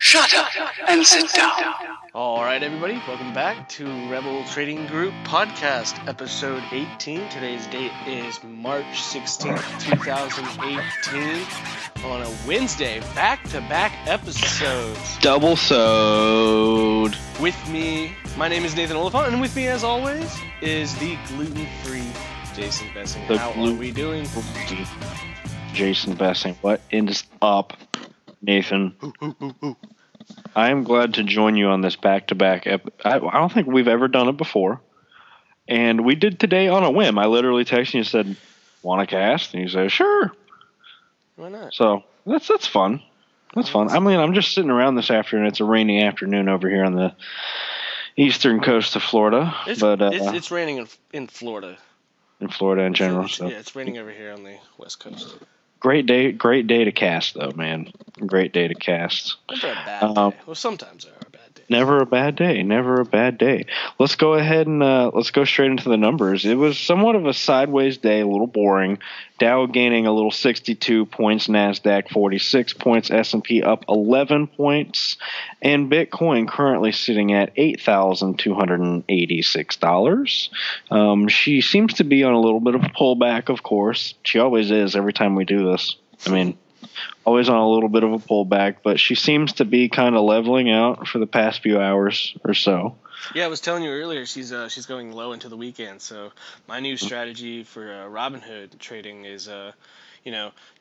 Shut up and sit down. Alright everybody, welcome back to Rebel Trading Group Podcast, episode 18. Today's date is March 16th, 2018. On a Wednesday, back-to-back episodes. Double-sode. With me, my name is Nathan Oliphant, and with me as always is the gluten-free Jason Bessing. How are we doing? Jason Bessing, what is up, Nathan? I am glad to join you on this back-to-back. I don't think we've ever done it before. And we did today on a whim. I literally texted you and said, want to cast? And you said, sure. Why not? So that's fun. That's fun. I mean, I'm just sitting around this afternoon. It's a rainy afternoon over here on the eastern coast of Florida. It's raining in Florida. In Florida in general. Yeah, it's raining over here on the west coast. Great day to cast, though, man. Great day to cast. Never a bad day. Well, sometimes there are bad days. Never a bad day. Never a bad day. Let's go ahead and let's go straight into the numbers. It was somewhat of a sideways day, a little boring. Dow gaining a little 62 points, NASDAQ 46 points, S&P up 11 points, and Bitcoin currently sitting at $8,286. She seems to be on a little bit of a pullback, of course. She always is every time we do this. I mean, always on a little bit of a pullback, but she seems to be kind of leveling out for the past few hours or so. Yeah, I was telling you earlier, she's going low into the weekend. So my new strategy for Robinhood trading is,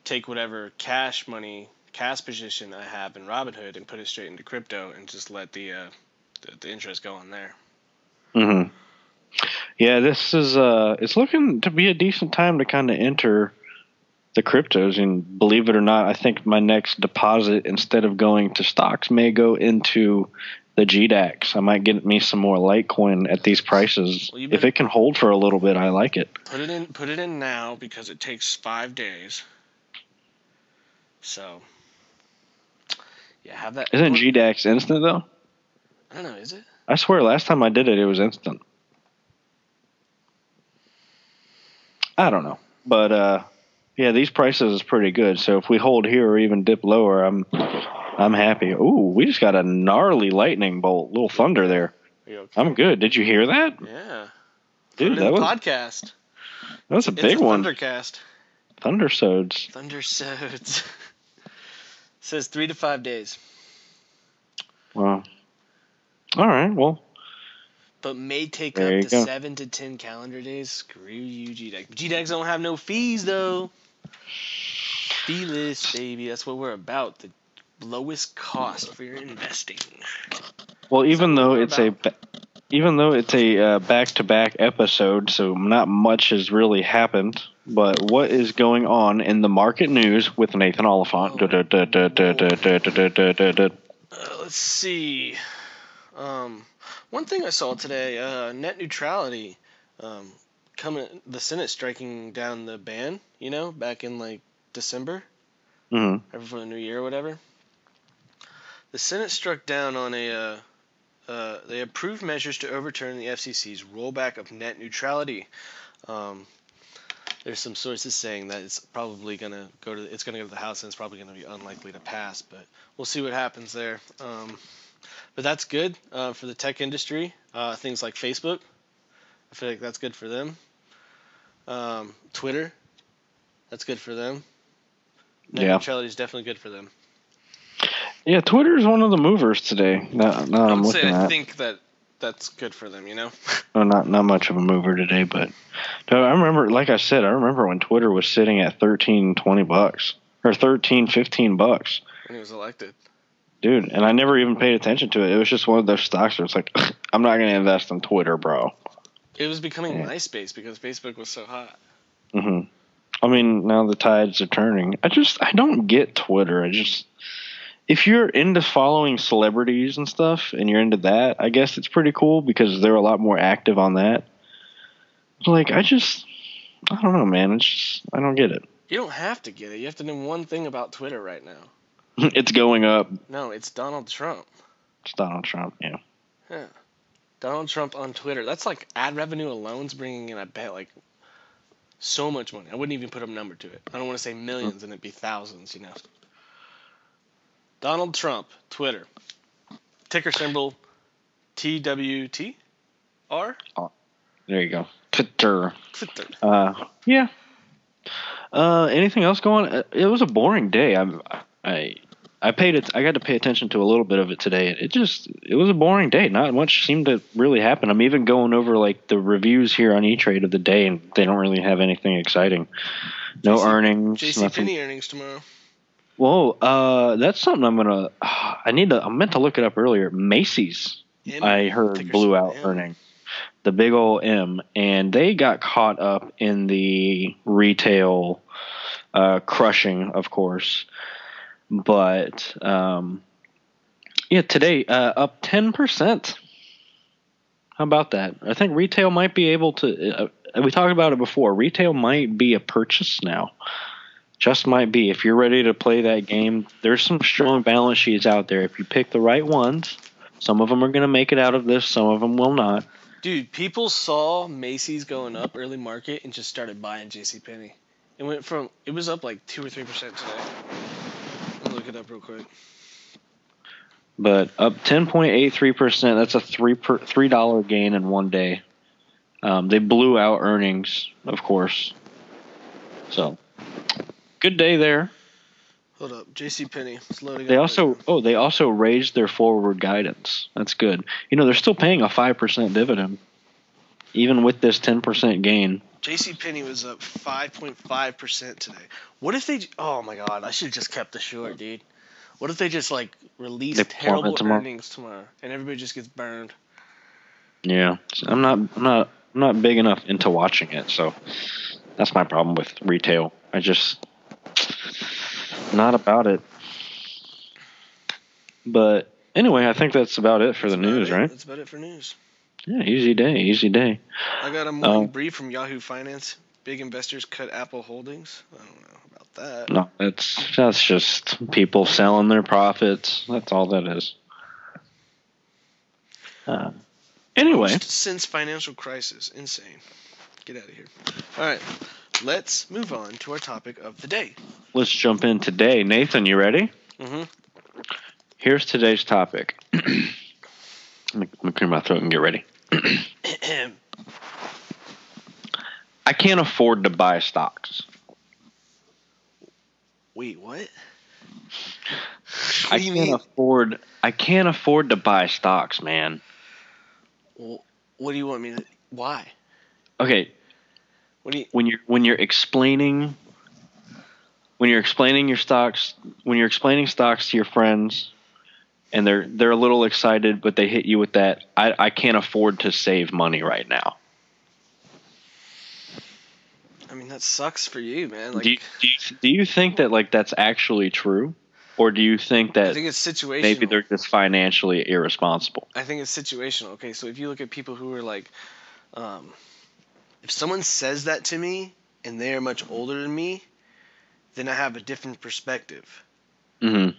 take whatever cash position I have in Robinhood and put it straight into crypto and just let the interest go on there. Mm-hmm. Yeah, this is it's looking to be a decent time to kind of enter the cryptos, and believe it or not, I think my next deposit, instead of going to stocks, may go into the GDAX. I might get me some more Litecoin at these prices. Well, if it can hold for a little bit, I like it. Put it in now because it takes 5 days. So, yeah, have that. Isn't GDAX instant though? I don't know. Is it? I swear, last time I did it, it was instant. I don't know, but yeah, these prices is pretty good. So if we hold here or even dip lower, I'm happy. Ooh, we just got a gnarly lightning bolt, little thunder there. Okay? I'm good. Did you hear that? Yeah, dude, that was podcast. That was a big one. Thundercast. Thundersodes. Says 3 to 5 days. Wow. All right. Well. But may take up to 7 to 10 calendar days. Screw you, GDAX. GDAX don't have no fees though. Feeless, baby. That's what we're about. The lowest cost for your investing. Well, even though it's a back-to-back episode, so not much has really happened. But what is going on in the market news with Nathan Oliphant? Let's see. One thing I saw today, net neutrality, the Senate striking down the ban, back in like December, right before the new year or whatever. The Senate struck down on they approved measures to overturn the FCC's rollback of net neutrality. There's some sources saying that it's probably going to go to the House and it's probably going to be unlikely to pass, but we'll see what happens there. But that's good for the tech industry. Things like Facebook, I feel like that's good for them. Twitter, that's good for them. Net neutrality is definitely good for them. Yeah, Twitter is one of the movers today. I think that's good for them, No, not much of a mover today, but no, I remember, like I said, when Twitter was sitting at $13, $20 or $13, $15 when he was elected. Dude, and I never even paid attention to it. It was just one of those stocks where it's like, I'm not going to invest in Twitter, bro. It was becoming MySpace because Facebook was so hot. Mm-hmm. I mean, now the tides are turning. I don't get Twitter. If you're into following celebrities and stuff and you're into that, I guess it's pretty cool because they're a lot more active on that. Like, I don't know, man. I don't get it. You don't have to get it. You have to know one thing about Twitter right now. It's going up. No, it's Donald Trump. It's Donald Trump, yeah. Yeah. Donald Trump on Twitter. That's like ad revenue alone's bringing in, I bet, like so much money. I wouldn't even put a number to it. I don't want to say millions and it'd be thousands, Donald Trump, Twitter. Ticker symbol TWTR. Oh, there you go. Twitter. Twitter. Yeah. Anything else going? It was a boring day. I paid it. I got to pay attention to a little bit of it today. It was a boring day. Not much seemed to really happen. I'm even going over like the reviews here on E-Trade of the day, and they don't really have anything exciting. No earnings. JC Penney earnings tomorrow. Whoa, that's something I meant to look it up earlier. Macy's, I heard, blew out earnings. The big old M, and they got caught up in the retail crushing, of course. But today up 10%. How about that? I think retail might be able to. We talked about it before. Retail might be a purchase now. Just might be. If you're ready to play that game, there's some strong balance sheets out there. If you pick the right ones, some of them are going to make it out of this. Some of them will not. Dude, people saw Macy's going up early market and just started buying JCPenney. It was up like 2 or 3% today. Let me look it up real quick. But up 10.83%. That's a $3 gain in one day. They blew out earnings, of course. So, good day there. Hold up, JCPenney. It's loading. They also raised their forward guidance. That's good. They're still paying a 5% dividend, even with this 10% gain. JCPenney was up 5.5% today. What if they? Oh my God, I should have just kept the short, dude. What if they just release terrible earnings tomorrow and everybody just gets burned? Yeah, I'm not big enough into watching it, so that's my problem with retail. I just not about it. But anyway, I think that's about it for the news, right? That's about it for news. Yeah, easy day. I got a morning brief from Yahoo Finance. Big investors cut Apple holdings. I don't know about that. No, that's just people selling their profits. That's all that is. Anyway. Most since financial crisis. Insane. Get out of here. All right. Let's move on to our topic of the day. Let's jump in today. Nathan, you ready? Mm-hmm. Here's today's topic. Let me clear my throat and get ready. I can't afford to buy stocks. Wait, what? I can't afford to buy stocks, man. Well, what do you want me to? Why? Okay. When you're explaining your stocks, when you're explaining stocks to your friends, and they're a little excited, but they hit you with that, I can't afford to save money right now. I mean, that sucks for you, man. Do you think that that's actually true, or do you think that I think it's situational? Maybe they're just financially irresponsible? I think it's situational. Okay, so if you look at people who are if someone says that to me and they are much older than me, then I have a different perspective. Mm-hmm.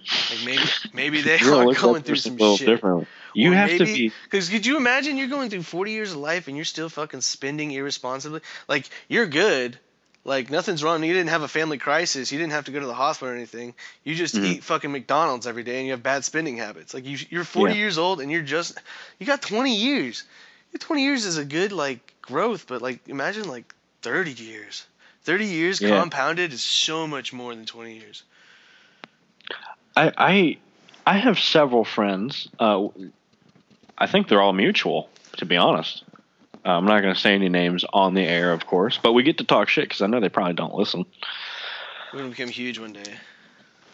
Maybe they are going through some shit. Differently. You have to be, because could you imagine you're going through 40 years of life and you're still fucking spending irresponsibly? You're good. Nothing's wrong. You didn't have a family crisis. You didn't have to go to the hospital or anything. You just eat fucking McDonald's every day and you have bad spending habits. You're 40 years old and you got 20 years. 20 years is a good growth, but imagine 30 years. 30 years compounded is so much more than 20 years. I have several friends. I think they're all mutual, to be honest. I'm not going to say any names on the air, of course, but we get to talk shit because I know they probably don't listen. We're going to become huge one day.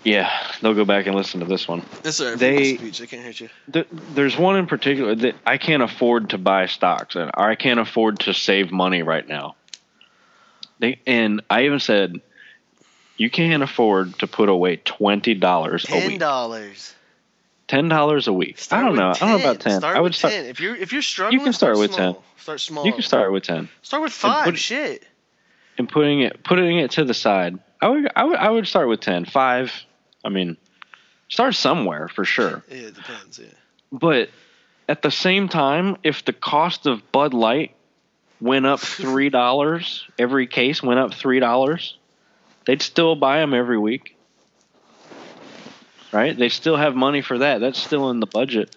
Yeah, they'll go back and listen to this one. That's all right. Speech. I can't hurt you. There's one in particular that I can't afford to buy stocks, or I can't afford to save money right now. And I even said, you can't afford to put away $20 a week. $10. $10 a week. I don't know. 10. I don't know about 10. Start I would with start. 10. If you're struggling, you can start with small. 10. Start small. You can start with 10. Start with 5. Shit. And putting it to the side. I would start with 10. 5. I mean, start somewhere for sure. Yeah, it depends. Yeah. But at the same time, if the cost of Bud Light went up $3, every case went up $3, they'd still buy them every week. right? They still have money for that. That's still in the budget.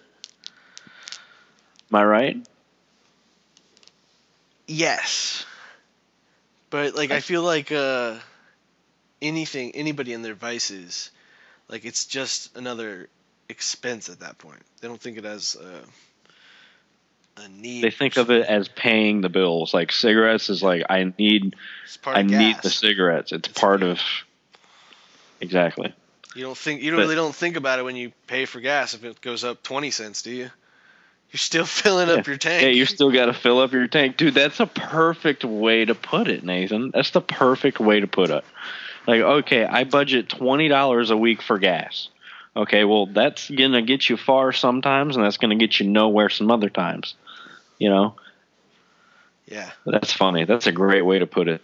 Am I right? Yes. But like I feel like anybody in their vices, like it's just another expense at that point. They don't think it as a need. They think of it as paying the bills. Like cigarettes is like I need the cigarettes. It's part of exactly. You really don't think about it when you pay for gas if it goes up 20 cents, do you? You're still filling up your tank. Yeah, you still got to fill up your tank. Dude, that's a perfect way to put it, Nathan. That's the perfect way to put it. Like, okay, I budget $20 a week for gas. Okay, well, that's going to get you far sometimes, and that's going to get you nowhere some other times. You know? Yeah. That's funny. That's a great way to put it.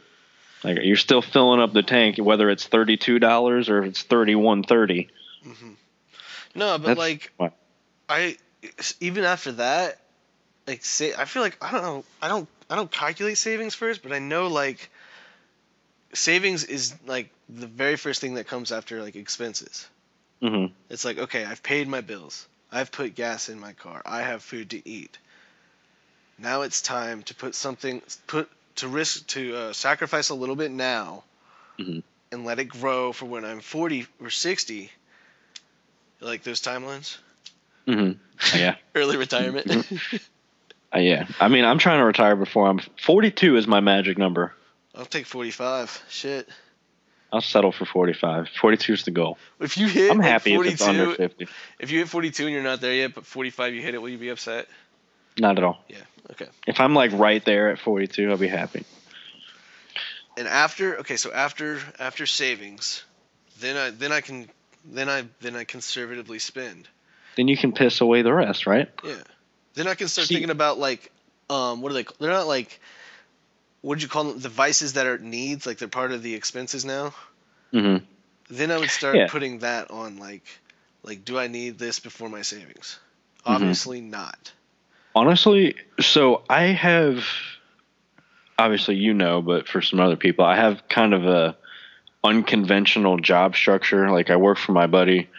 Like, you're still filling up the tank, whether it's $32 or if it's $31.30. Mm-hmm. No, but even after that, like I feel like I don't calculate savings first, but I know like savings is like the very first thing that comes after like expenses. Mm-hmm. It's like, okay, I've paid my bills, I've put gas in my car, I have food to eat. Now it's time to sacrifice a little bit now, mm-hmm. and let it grow for when I'm 40 or 60. Like those timelines. Mm-hmm. Yeah. Early retirement. Mm-hmm. Yeah. I mean, I'm trying to retire before I'm 42 is my magic number. I'll take 45. Shit. I'll settle for 45. 42 is the goal. If you hit I'm happy 42, if it's under 50. If you hit 42 and you're not there yet, but 45 you hit it, will you be upset? Not at all. Yeah. Okay. If I'm like right there at 42, I'll be happy. And after savings, then I conservatively spend. Then you can piss away the rest, right? Yeah. Then I can start thinking about like what are they? They're not like, what did you call them? The vices that are needs, like they're part of the expenses now. Mm-hmm. Then I would start putting that on like do I need this before my savings? Mm-hmm. Obviously not. Honestly, so I have, obviously but for some other people, I have kind of a unconventional job structure. Like I work for my buddy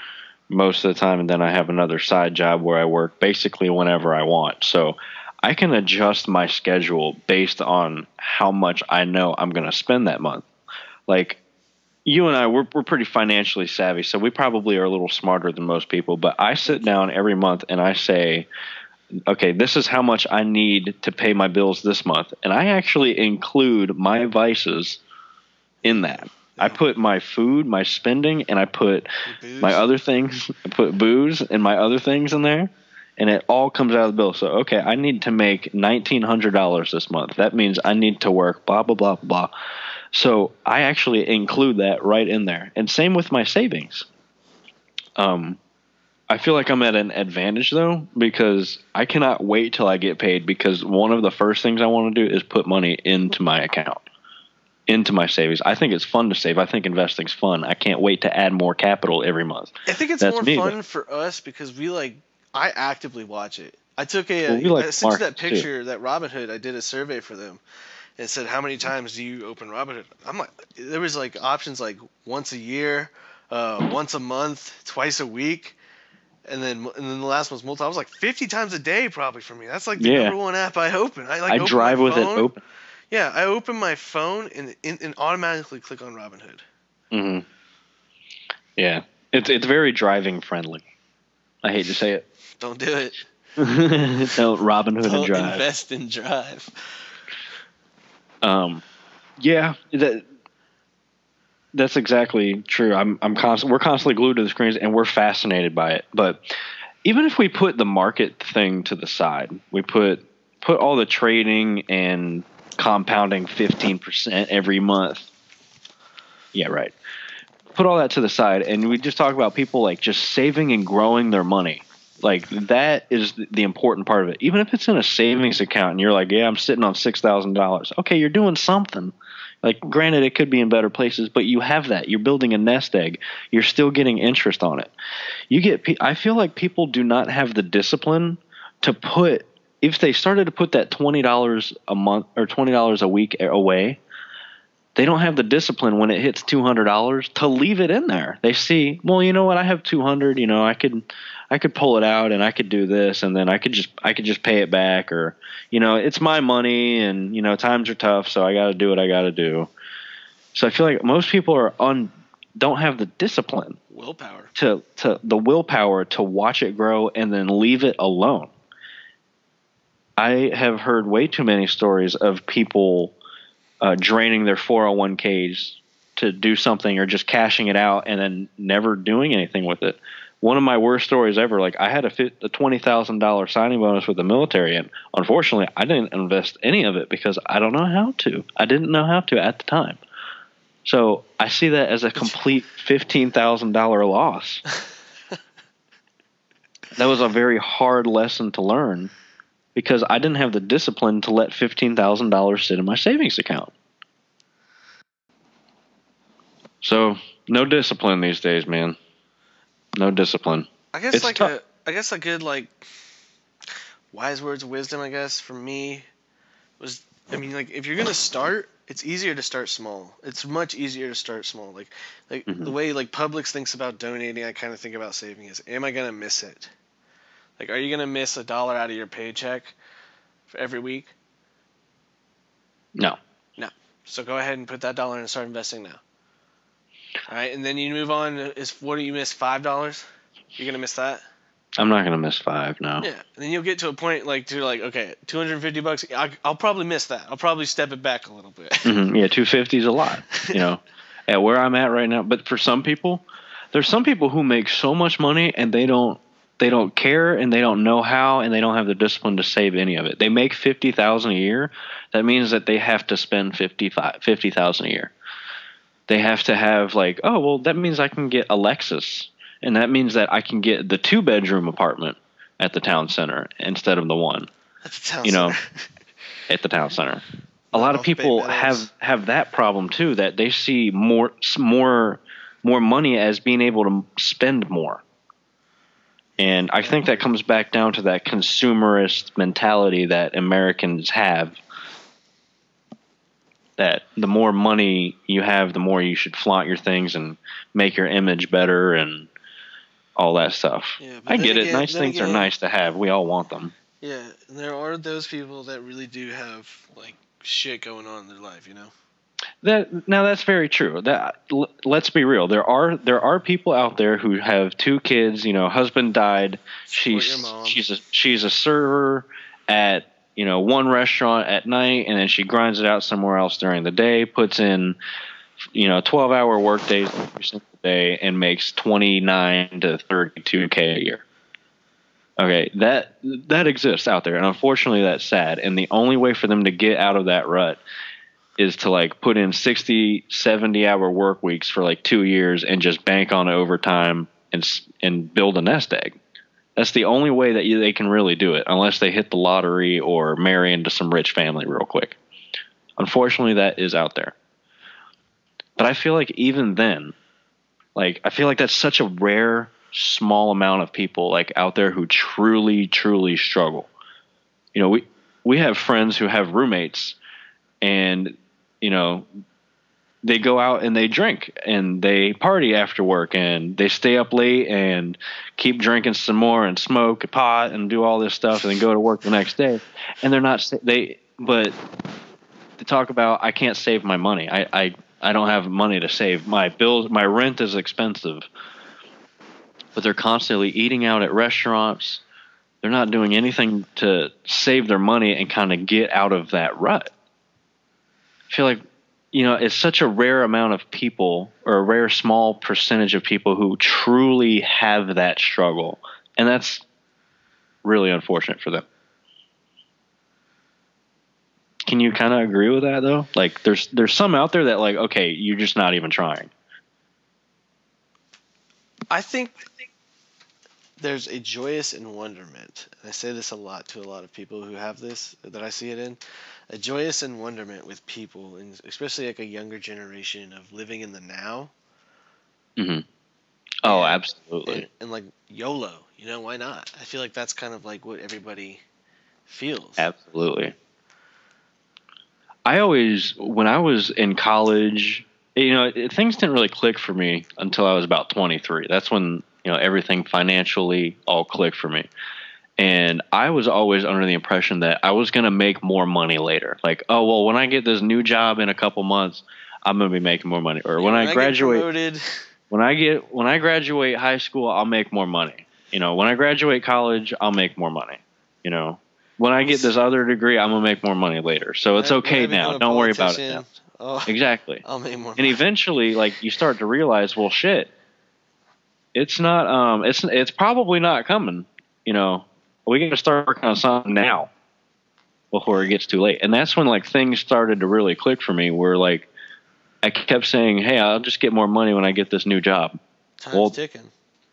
most of the time, and then I have another side job where I work basically whenever I want. So I can adjust my schedule based on how much I know I'm going to spend that month. Like you and I, we're pretty financially savvy, so we probably are a little smarter than most people. But I sit down every month and I say, okay, this is how much I need to pay my bills this month. And I actually include my vices in that. I put my food, my spending, and I put my other things. I put booze and my other things in there, and it all comes out of the bill. So, okay, I need to make $1,900 this month. That means I need to work blah, blah, blah, blah. So I actually include that right in there. And same with my savings. I feel like I'm at an advantage, though, because I cannot wait till I get paid, because one of the first things I want to do is put money into my account. Into my savings. I think it's fun to save. I think investing's fun. I can't wait to add more capital every month. I think it's more fun for us because I actively watch it. I took I sent you that picture, that Robinhood. I did a survey for them and said, how many times do you open Robinhood? I'm like, there was like options like once a year, once a month, twice a week. And then the last one's multi. I was like 50 times a day probably for me. That's like the number one app I open. I drive with it open. Yeah, I open my phone and automatically click on Robinhood. Mm-hmm. Yeah, it's very driving friendly. I hate to say it. Don't do it. Don't Robinhood and drive. Don't invest in drive. Yeah, that's exactly true. We're constantly glued to the screens and we're fascinated by it. But even if we put the market thing to the side, we put all the trading and compounding 15% every month. Yeah, right. Put all that to the side, and we just talk about people like just saving and growing their money. Like that is the important part of it. Even if it's in a savings account and you're like, yeah, I'm sitting on $6,000. Okay, you're doing something. Like, granted, it could be in better places, but you have that. You're building a nest egg. You're still getting interest on it. I feel like people do not have the discipline to put, if they started to put that $20 a month or $20 a week away, they don't have the discipline when it hits $200 to leave it in there. They see, well, you know what, I have 200, I could pull it out and I could do this, and then I could just pay it back, or it's my money, and times are tough, so I got to do what I got to do. So I feel like most people don't have the discipline, to the willpower to watch it grow and then leave it alone. I have heard way too many stories of people draining their 401ks to do something, or just cashing it out and then never doing anything with it. One of my worst stories ever, like I had a $20,000 signing bonus with the military, and unfortunately I didn't invest any of it because I don't know how to. I didn't know how to at the time. So I see that as a complete $15,000 loss. That was a very hard lesson to learn, because I didn't have the discipline to let $15,000 sit in my savings account. So no discipline these days, man. No discipline. I guess a good wise words of wisdom, I guess, for me was, if you're gonna start, it's easier to start small. It's much easier to start small. The way Publix thinks about donating, I kind of think about saving is, am I gonna miss it? Are you gonna miss $1 out of your paycheck for every week? No. So go ahead and put that dollar in and start investing now. All right, and then you move on. What do you miss? $5? You're gonna miss that? I'm not gonna miss $5. No. Yeah, and then you'll get to a point okay, $250. I'll probably miss that. I'll probably step it back a little bit. Yeah, $250 is a lot. At where I'm at right now. But for some people, there's some people who make so much money and they don't care, and they don't know how, and they don't have the discipline to save any of it. They make $50,000 a year. That means that they have to spend $50,000 a year. They have to have that means I can get a Lexus, and that means that I can get the 2-bedroom apartment at the town center instead of the one. At the town center. At the town center. A lot of people have that problem too, that they see more money as being able to spend more. And I think that comes back down to that consumerist mentality that Americans have, that the more money you have, the more you should flaunt your things and make your image better and all that stuff. Yeah, I get it. Nice things are nice to have. We all want them. Yeah, and there are those people that really do have shit going on in their life, That's very true. Let's be real. There are people out there who have 2 kids. Husband died. She's a server at one restaurant at night, and then she grinds it out somewhere else during the day. Puts in 12-hour work days every single day, and makes $29,000 to $32,000 a year. Okay, that exists out there, and unfortunately, that's sad. And the only way for them to get out of that rut is to put in 60, 70-hour work weeks for 2 years and just bank on overtime and build a nest egg. That's the only way that they can really do it, unless they hit the lottery or marry into some rich family real quick. Unfortunately, that is out there. But I feel like even then, I feel like that's such a rare, small amount of people out there who truly, truly struggle. We have friends who have roommates, and they go out and they drink and they party after work, and they stay up late and keep drinking some more and smoke a pot and do all this stuff, and then go to work the next day. And but to talk about, I can't save my money. I don't have money to save. My bills, my rent is expensive. But they're constantly eating out at restaurants. They're not doing anything to save their money and kind of get out of that rut. I feel like, it's such a rare amount of people, or a rare small percentage of people, who truly have that struggle. And that's really unfortunate for them. Can you kind of agree with that, though? There's some out there that okay, you're just not even trying. I think there's a joyous in wonderment. And I say this a lot to a lot of people who have this, that I see it in. A joyous in wonderment with people, and especially a younger generation, of living in the now. Mm-hmm. Oh, absolutely. And YOLO, why not? I feel like that's kind of what everybody feels. Absolutely. when I was in college, things didn't really click for me until I was about 23. That's when, everything financially all clicked for me. And I was always under the impression that I was going to make more money later. Like, oh, well, when I get this new job in a couple months, I'm going to be making more money. Or when I graduate, when I graduate high school, I'll make more money. When I graduate college, I'll make more money. When I get this other degree, I'm going to make more money later. So it's okay now. Don't worry about it now. Oh, exactly. I'll make more money. And eventually, like, you start to realize, well, shit, it's not, it's probably not coming, We got to start working on something now before it gets too late. And that's when, like, things started to really click for me, where, like, I kept saying, hey, I'll just get more money when I get this new job. Time's ticking.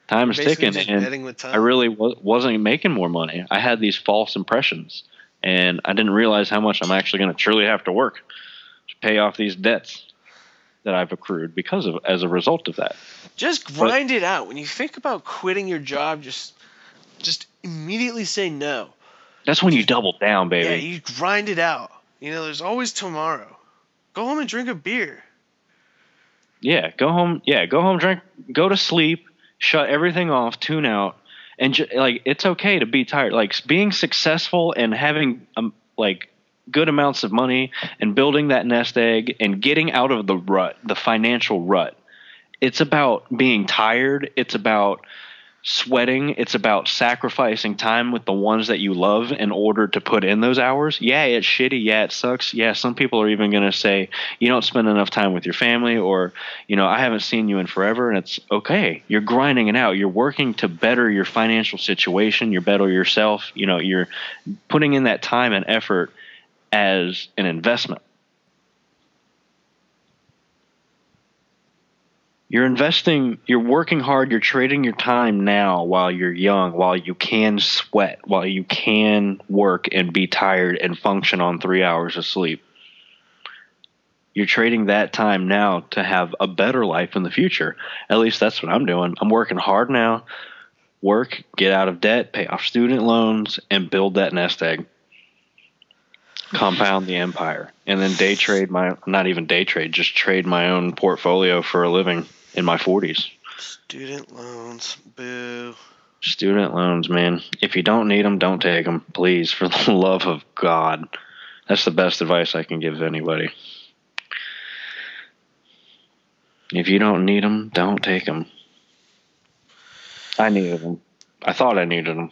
Time is ticking, and I really wasn't making more money. I had these false impressions, and I didn't realize how much I'm actually going to truly have to work to pay off these debts that I've accrued as a result of that. Just grind it out. When you think about quitting your job, just immediately say no. That's when you double down, baby. Yeah, you grind it out. There's always tomorrow. Go home and drink a beer. Yeah, go home. Yeah, go home, drink, go to sleep, shut everything off, tune out, and it's okay to be tired. Like, being successful and having good amounts of money and building that nest egg and getting out of the rut, the financial rut. It's about being tired. It's about sweating. It's about sacrificing time with the ones that you love in order to put in those hours. Yeah, it's shitty. Yeah, it sucks. Yeah, some people are even going to say you don't spend enough time with your family, or, I haven't seen you in forever. And it's okay. You're grinding it out. You're working to better your financial situation. You're better yourself. You're putting in that time and effort as an investment. You're investing, you're working hard, you're trading your time now while you're young, while you can sweat, while you can work and be tired and function on 3 hours of sleep. You're trading that time now to have a better life in the future. At least that's what I'm doing. I'm working hard now, work, get out of debt, pay off student loans, and build that nest egg. Compound the empire. And then just trade my own portfolio for a living. In my 40s. Student loans, boo. Student loans, man. If you don't need them, don't take them, please, for the love of God. That's the best advice I can give anybody. If you don't need them, don't take them. I needed them. I thought I needed them.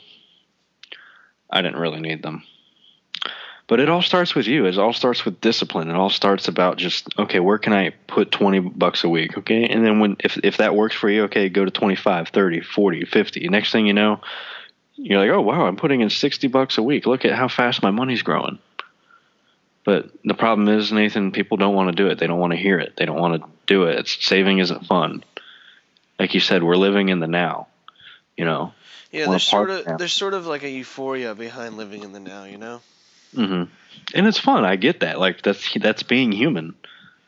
I didn't really need them. But it all starts with you. It all starts with discipline. It all starts about just, okay, where can I put $20 a week? Okay. And then if that works for you, okay, go to 25, 30, 40, 50. Next thing you know, you're like, oh, wow, I'm putting in $60 a week. Look at how fast my money's growing. But the problem is, Nathan, people don't want to do it. They don't want to hear it. They don't want to do it. Saving isn't fun. Like you said, we're living in the now, Yeah, there's sort of like a euphoria behind living in the now, Mm-hmm. And it's fun. I get that. Like, that's being human.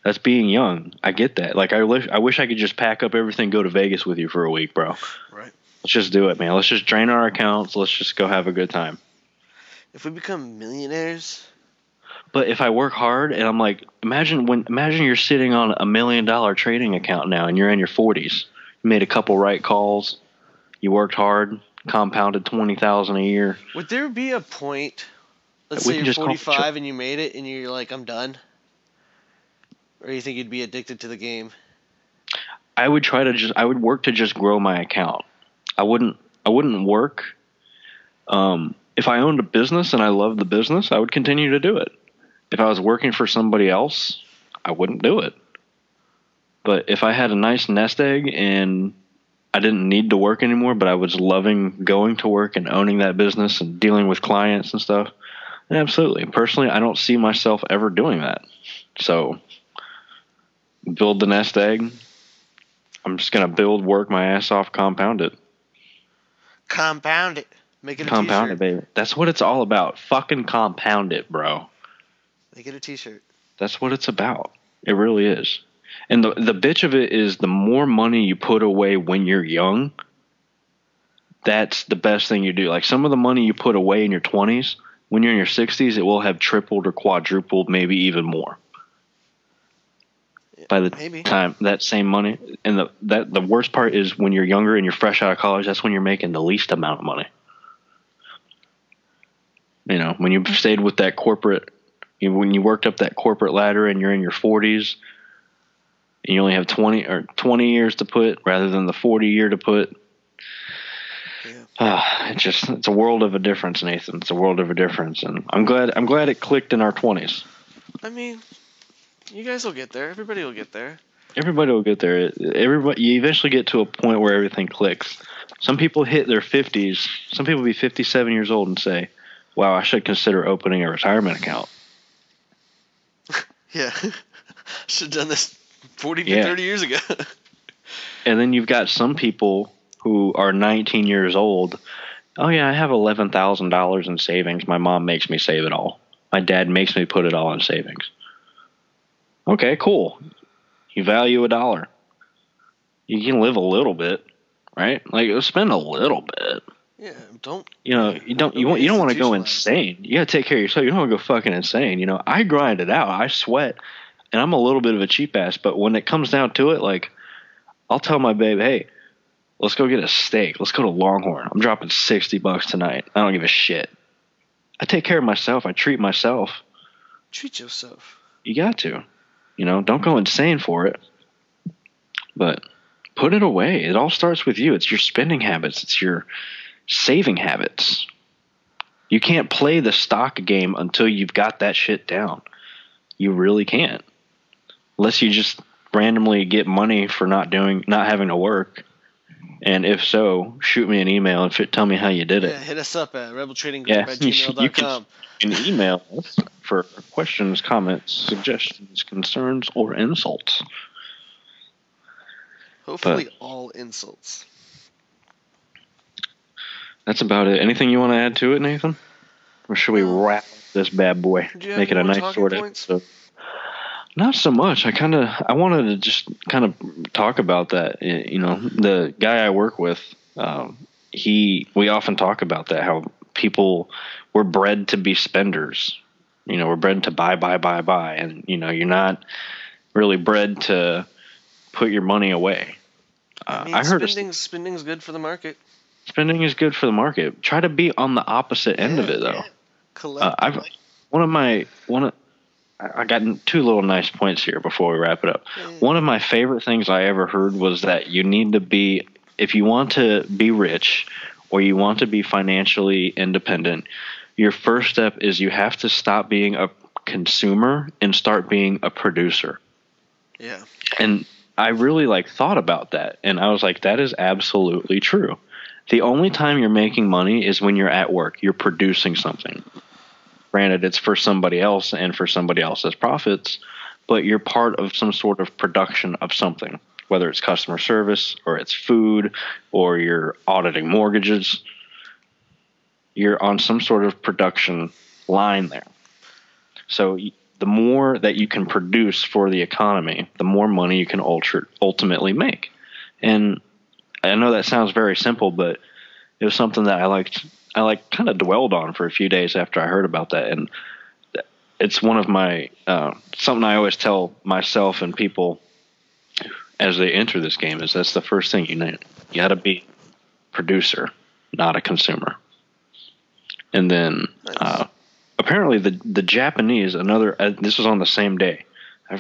That's being young. I get that. Like, I wish I could just pack up everything, go to Vegas with you for a week, bro. Right. Let's just do it, man. Let's just drain our accounts. Let's just go have a good time. If we become millionaires. But if I work hard and I'm like, imagine you're sitting on $1 million trading account now and you're in your 40s. You made a couple right calls. You worked hard, compounded $20,000 a year. Would there be a point? Let's say you're 45 and you made it and you're like, I'm done? Or you think you'd be addicted to the game? I would work to just grow my account. I wouldn't work. If I owned a business and I loved the business, I would continue to do it. If I was working for somebody else, I wouldn't do it. But if I had a nice nest egg and I didn't need to work anymore, but I was loving going to work and owning that business and dealing with clients and stuff, absolutely. Personally, I don't see myself ever doing that. So, build the nest egg. I'm just going to work my ass off, compound it. Compound it. Make it a compound t-shirt. It, baby. That's what it's all about. Fucking compound it, bro. Make it a t-shirt. That's what it's about. It really is. And the bitch of it is the more money you put away when you're young, that's the best thing you do. Like, some of the money you put away in your 20s, when you're in your 60s, it will have tripled or quadrupled, maybe even more. By the time that same money, and the worst part is when you're younger and you're fresh out of college, that's when you're making the least amount of money. When you stayed with that corporate, when you worked up that corporate ladder and you're in your 40s, and you only have 20 years to put rather than the 40-year to put. Yeah. It's a world of a difference, Nathan. It's a world of a difference, and I'm glad it clicked in our 20s. I mean, you guys will get there. Everybody will get there. Everybody will get there. You eventually get to a point where everything clicks. Some people hit their 50s. Some people be 57 years old and say, "Wow, I should consider opening a retirement account." Yeah, should have done this 40 to 30 years ago. And then you've got some people who are 19 years old. Oh yeah, I have $11,000 in savings. My mom makes me save it all. My dad makes me put it all in savings. Okay, cool. You value $1. You can live a little bit, right? Like, spend a little bit. Yeah, you don't want to go insane. You got to take care of yourself. You don't want to go fucking insane. I grind it out. I sweat, and I'm a little bit of a cheap ass. But when it comes down to it, like, I'll tell my babe, hey, let's go get a steak. Let's go to Longhorn. I'm dropping $60 tonight. I don't give a shit. I take care of myself. I treat myself. Treat yourself. You got to. Don't go insane for it. But put it away. It all starts with you. It's your spending habits. It's your saving habits. You can't play the stock game until you've got that shit down. You really can't. Unless you just randomly get money for not having to work. And if so, shoot me an email and tell me how you did it. Yeah, hit us up at rebeltradinggroup@gmail.com. You can email us for questions, comments, suggestions, concerns, or insults. Hopefully all insults. That's about it. Anything you want to add to it, Nathan? Or should we wrap this bad boy? Make it a nice short episode. Not so much. I wanted to just kind of talk about that. The guy I work with, we often talk about that, how people were bred to be spenders. We're bred to buy. And, you're not really bred to put your money away. I heard spending's good for the market. Spending is good for the market. Try to be on the opposite end of it, though. Collectively. I got two little nice points here before we wrap it up. One of my favorite things I ever heard was that you need to be, if you want to be rich or you want to be financially independent, your first step is you have to stop being a consumer and start being a producer. Yeah. And I really thought about that, and I was like, that is absolutely true. The only time you're making money is when you're at work. You're producing something. Granted, it's for somebody else and for somebody else's profits, but you're part of some sort of production of something, whether it's customer service or it's food or you're auditing mortgages. You're on some sort of production line there. So the more that you can produce for the economy, the more money you can ultimately make. And I know that sounds very simple, but it was something that I kind of dwelled on for a few days after I heard about that. And it's one of my, something I always tell myself and people as they enter this game is that's the first thing you need. You got to be a producer, not a consumer. And then, apparently the Japanese, this was on the same day. I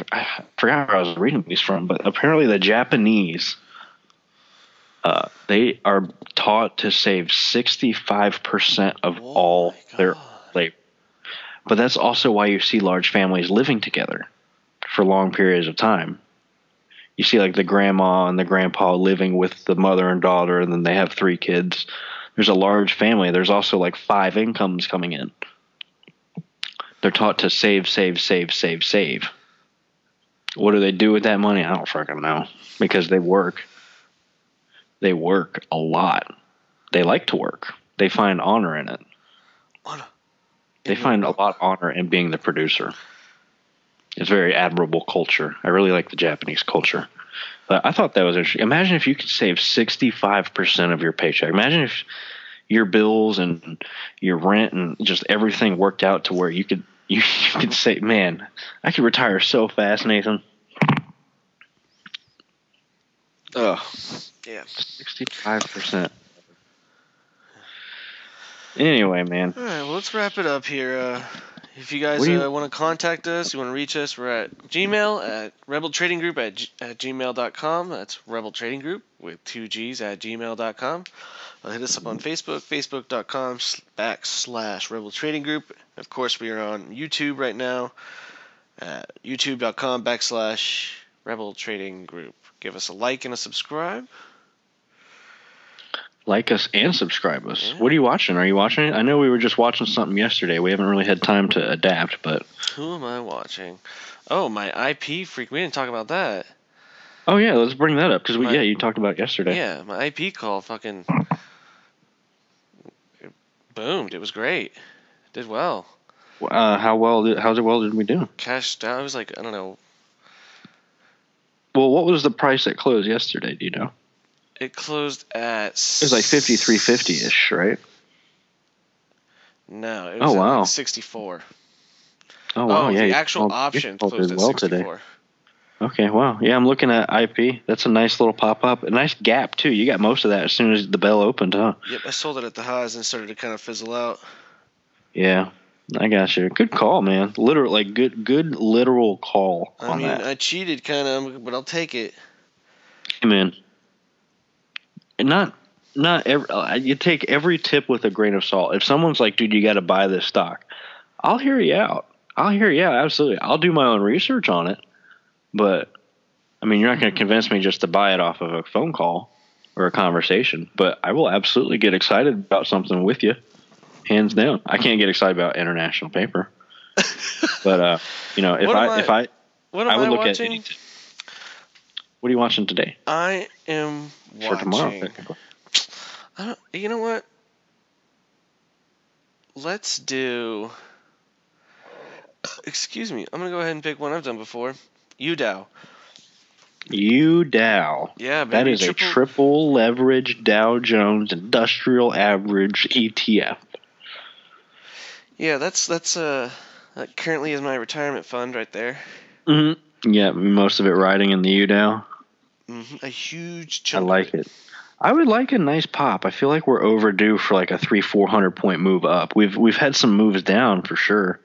forgot where I was reading these from, but apparently the Japanese, they are taught to save 65% of all their labor. But that's also why you see large families living together for long periods of time. You see the grandma and the grandpa living with the mother and daughter, and then they have 3 kids. There's a large family. There's also 5 incomes coming in. They're taught to save. What do they do with that money? I don't fucking know. Because they work. They work a lot. They like to work. They find honor in it. They find a lot of honor in being the producer. It's a very admirable culture. I really like the Japanese culture. But I thought that was interesting. Imagine if you could save 65% of your paycheck. Imagine if your bills and your rent and just everything worked out to where you could say, man, I could retire so fast, Nathan. Oh, yeah. 65%. Anyway, man. All right, well, let's wrap it up here. If you guys want to contact us, you want to reach us, we're at Gmail at rebeltradinggroup at gmail.com. That's Rebel Trading Group with 2 G's at gmail.com. Hit us up on Facebook, facebook.com/Rebel Trading Group. Of course, we are on YouTube right now at youtube.com/Rebel Trading Group. Give us a like and a subscribe. Like us and subscribe us. Yeah. What are you watching? Are you watching it? I know we were just watching something yesterday. We haven't really had time to adapt, but... Who am I watching? Oh, my IP freak. We didn't talk about that. Oh, yeah, let's bring that up, because you talked about it yesterday. Yeah, my IP call fucking... It boomed. It was great. Did well. How well did we do? Cashed out. It was like, I don't know. Well, what was the price that closed yesterday, do you know? It closed at... It was like 53.50-ish, right? No, it was like 64. Oh, wow, yeah. The actual option closed at 64. Today. Okay, wow. Yeah, I'm looking at IP. That's a nice little pop-up. A nice gap, too. You got most of that as soon as the bell opened, huh? Yep, I sold it at the highs and started to kind of fizzle out. Yeah, I got you. Good call, man. Literal, good literal call on that. I cheated kind of, but I'll take it. Hey, man. Not every. You take every tip with a grain of salt. If someone's like, "Dude, you got to buy this stock," I'll hear you out. Absolutely. I'll do my own research on it. But I mean, you're not going to convince me just to buy it off of a phone call or a conversation. But I will absolutely get excited about something with you, hands down. I can't get excited about international paper, but if I would look at anything. What are you watching today? I am watching... For tomorrow, technically. You know what? Let's do... Excuse me. I'm going to go ahead and pick one I've done before. UDOW. UDOW. Yeah, baby. That is a triple leverage Dow Jones Industrial Average ETF. Yeah, that currently is my retirement fund right there. Mm-hmm. Yeah, most of it riding in the UDOW. Mm-hmm. A huge chunk. I like it. I would like a nice pop. I feel like we're overdue for like a 300-400 point move up. We've had some moves down for sure.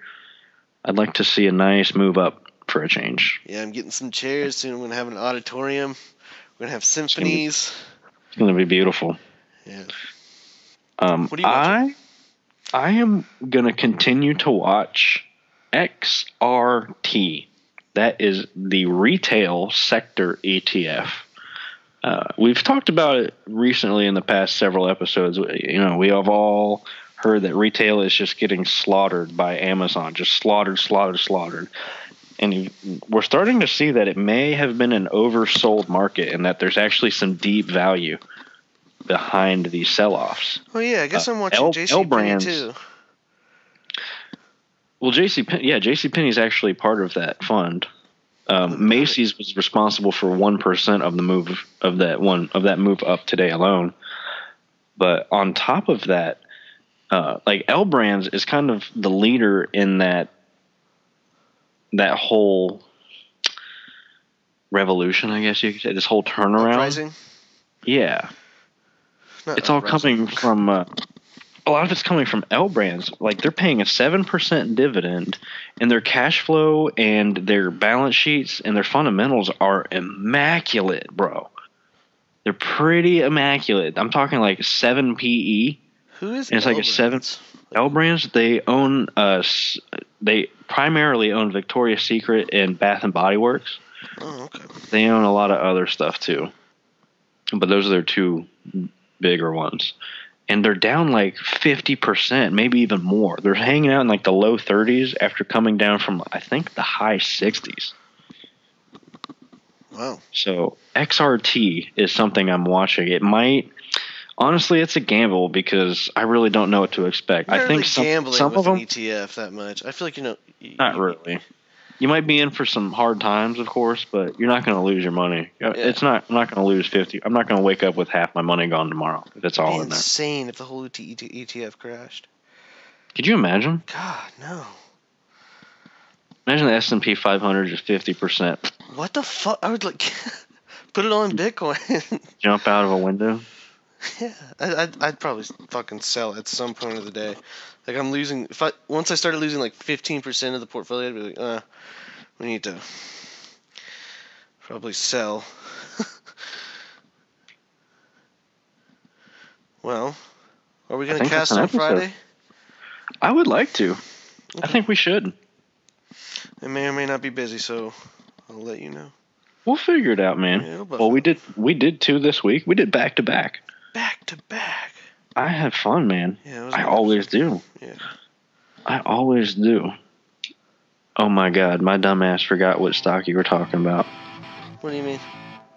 I'd like to see a nice move up for a change. Yeah, I'm getting some chairs soon. I'm going to have an auditorium. We're going to have symphonies. It's going to be beautiful. Yeah. What are you watching? I am going to continue to watch XRT. That is the Retail Sector ETF. We've talked about it recently in the past several episodes. We have all heard that retail is just getting slaughtered by Amazon, just slaughtered. And we're starting to see that it may have been an oversold market and that there's actually some deep value behind these sell-offs. Oh, yeah, I guess I'm watching JCP J.C. too. Well, JC Penney is actually part of that fund. Macy's was responsible for 1% of the move of that move up today alone. But on top of that, L Brands is kind of the leader in that whole revolution, I guess you could say, this whole turnaround. Uprising? Yeah. It's all coming from a lot of it's coming from L Brands. Like, they're paying a 7% dividend, and their cash flow and their balance sheets and their fundamentals are immaculate, bro. They're pretty immaculate. I'm talking like 7 PE. Who is and it's like a 7 L Brands. They own they primarily own Victoria's Secret and Bath and Body Works. Oh, okay. They own a lot of other stuff too, but those are their two bigger ones. And they're down like 50%, maybe even more. They're hanging out in like the low 30s after coming down from, I think, the high 60s. Wow. So XRT is something I'm watching. It might, honestly, it's a gamble because I really don't know what to expect. I think gambling some with of them an ETF that much. I feel like not really. You might be in for some hard times, of course, but you're not going to lose your money. Yeah. I'm not going to lose 50. I'm not going to wake up with half my money gone tomorrow. That's all in there. Insane if the whole ETF crashed. Could you imagine? God, no. Imagine the S&P 500 just 50%. What the fuck? I would put it all in Bitcoin. Jump out of a window. Yeah, I'd probably fucking sell at some point of the day. Like I'm losing. Once I started losing like 15% of the portfolio, I'd be like, we need to probably sell. Well, are we gonna cast on Friday? I would like to. Okay. I think we should. I may or may not be busy, so I'll let you know. We'll figure it out, man. Yeah, well, we did 2 this week. We did back to back. Back to back. I had fun, man. Yeah, I always do. Yeah. I always do. Oh my God, my dumb ass forgot what stock you were talking about. What do you mean?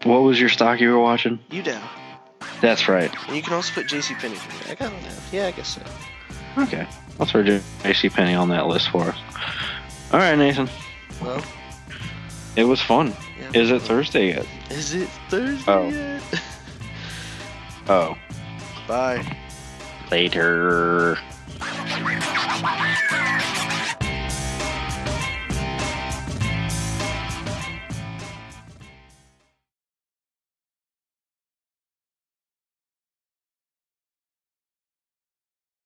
What was your stock you were watching? UDOW. That's right. And you can also put JCP J.C. I got on that. Yeah, I guess so. Okay. I'll throw JCP Penney on that list for us. All right, Nathan. Well, it was fun. Yeah, Is it Thursday yet? Is it Thursday yet? Oh. Bye. Later.